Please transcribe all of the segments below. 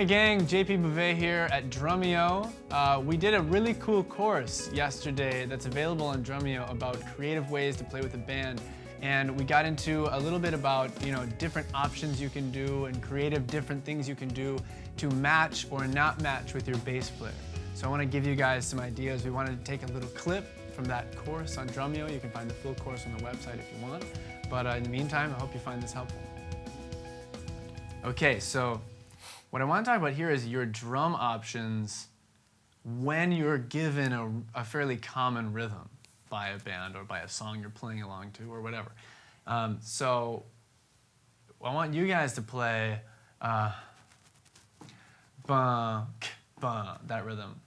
gang, JP Bouvet here at Drumeo. We did a really cool course yesterday that's available on Drumeo about creative ways to play with a band. And we got into a little bit about, different options you can do and creative different things you can do to match or not match with your bass player. So I want to give you guys some ideas. We wanted to take a little clip from that course on Drumeo. You can find the full course on the website if you want. But in the meantime, I hope you find this helpful. Okay, so what I want to talk about here is your drum options when you're given a fairly common rhythm by a band or by a song you're playing along to or whatever. So I want you guys to play ba, k, ba, that rhythm.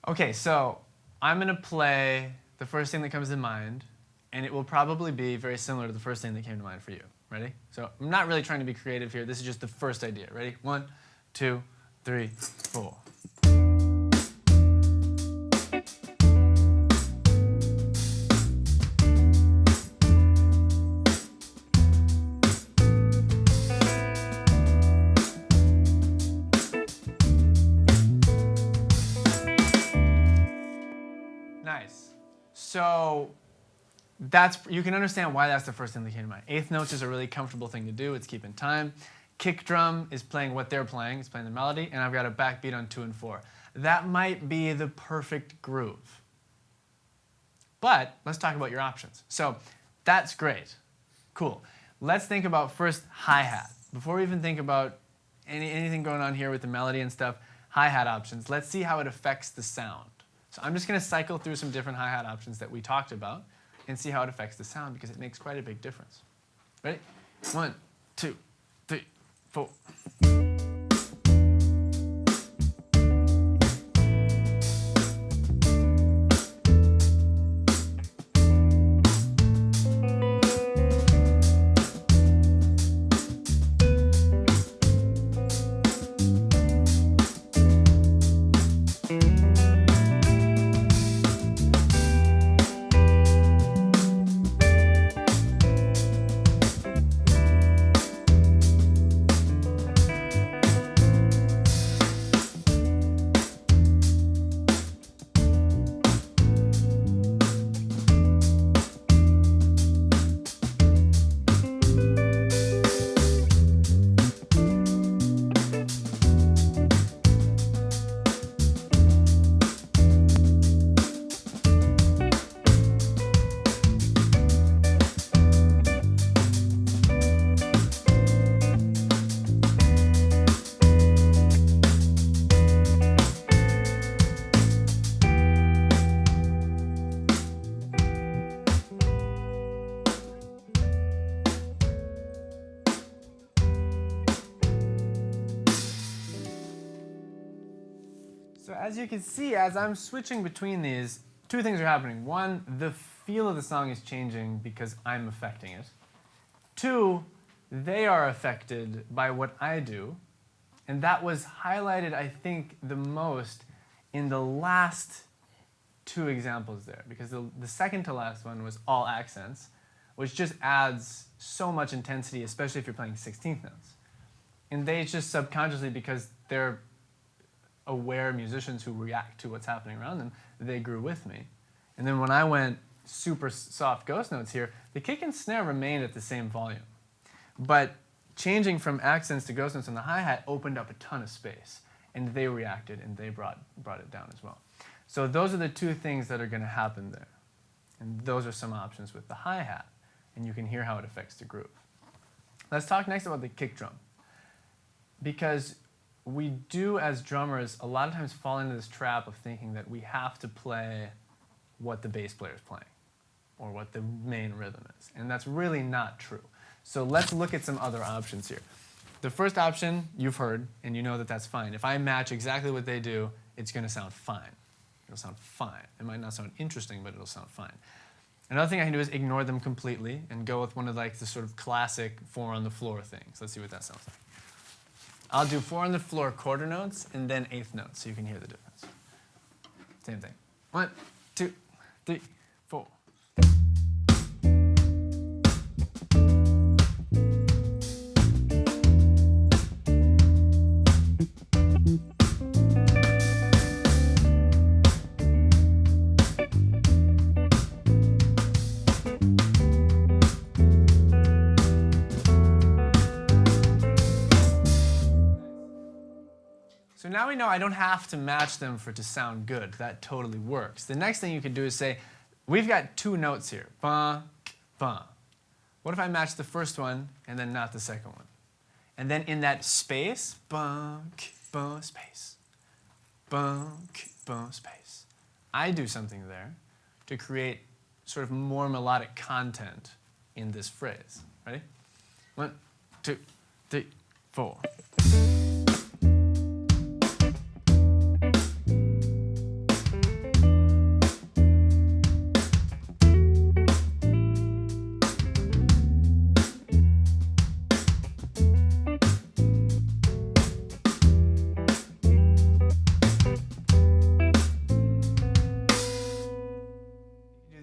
Okay, so I'm going to play the first thing that comes to mind, and it will probably be very similar to the first thing that came to mind for you. Ready? So I'm not really trying to be creative here. This is just the first idea. Ready? 1, 2, 3, 4. Nice. So you can understand why that's the first thing that came to mind. Eighth notes is a really comfortable thing to do. It's keeping time. Kick drum is playing what they're playing. It's playing the melody, and I've got a backbeat on 2 and 4. That might be the perfect groove. But let's talk about your options. So that's great. Cool. Let's think about first hi-hat. Before we even think about anything going on here with the melody and stuff, hi-hat options. Let's see how it affects the sound. So I'm just going to cycle through some different hi-hat options that we talked about and see how it affects the sound because it makes quite a big difference. Ready? 1, 2, 3, 4. So as you can see, as I'm switching between these, 2 things are happening. 1, the feel of the song is changing because I'm affecting it. 2, they are affected by what I do. And that was highlighted, I think, the most in the last 2 examples there. Because the second to last one was all accents, which just adds so much intensity, especially if you're playing 16th notes. And they just subconsciously, because they're aware musicians who react to what's happening around them, they grew with me. And then when I went super soft ghost notes here, the kick and snare remained at the same volume. But changing from accents to ghost notes on the hi-hat opened up a ton of space. And they reacted and they brought it down as well. So those are the 2 things that are going to happen there. And those are some options with the hi-hat. And you can hear how it affects the groove. Let's talk next about the kick drum. Because we do, as drummers, a lot of times fall into this trap of thinking that we have to play what the bass player is playing or what the main rhythm is. And that's really not true. So let's look at some other options here. The first option you've heard, and you know that that's fine. If I match exactly what they do, it's going to sound fine. It'll sound fine. It might not sound interesting, but it'll sound fine. Another thing I can do is ignore them completely and go with one of like the sort of classic 4 on the floor things. Let's see what that sounds like. I'll do 4 on the floor quarter notes and then 8th notes so you can hear the difference. Same thing. 1, 2, 3, 4. So now we know I don't have to match them for it to sound good. That totally works. The next thing you can do is say, we've got 2 notes here. Ba, ba. What if I match the first one and then not the second one? And then in that space, ba, ba, space. Ba, ba, space. I do something there to create sort of more melodic content in this phrase. Ready? 1, 2, 3, 4.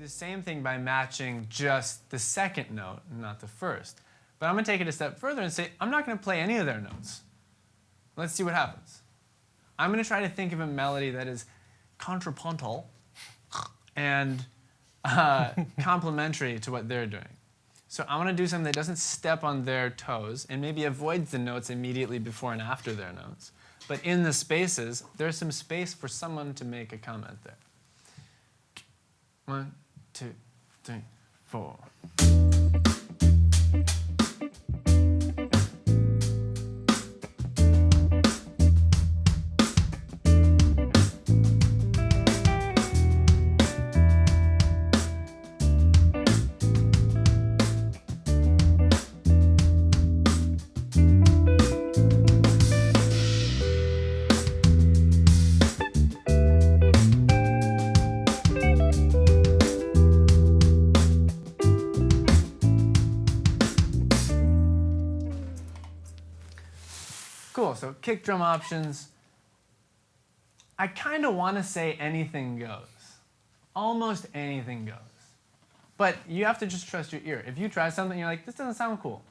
Same thing by matching just the second note, not the first. But I'm going to take it a step further and say, I'm not going to play any of their notes. Let's see what happens. I'm going to try to think of a melody that is contrapuntal and complementary to what they're doing. So I want to do something that doesn't step on their toes and maybe avoids the notes immediately before and after their notes. But in the spaces, there's some space for someone to make a comment there. 1, 2, 3, 4. Cool, so kick drum options. I kind of want to say anything goes. Almost anything goes. But you have to just trust your ear. If you try something, you're like, this doesn't sound cool.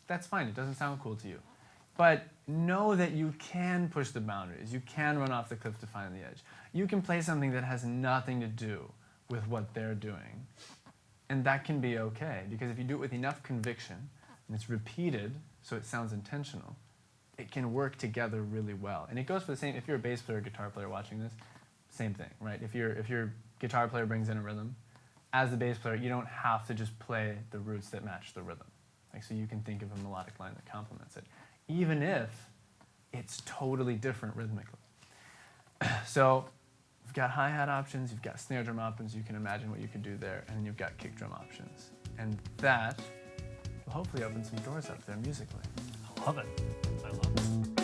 That's fine, it doesn't sound cool to you. But know that you can push the boundaries. You can run off the cliff to find the edge. You can play something that has nothing to do with what they're doing. And that can be okay, because if you do it with enough conviction, and it's repeated so it sounds intentional, it can work together really well. And it goes for the same, if you're a bass player or guitar player watching this, same thing, right? If your guitar player brings in a rhythm, as the bass player, you don't have to just play the roots that match the rhythm. Like, so you can think of a melodic line that complements it, even if it's totally different rhythmically. So you've got hi-hat options, you've got snare drum options, you can imagine what you could do there, and then you've got kick drum options. And that will hopefully open some doors up there musically. I love it. I love it.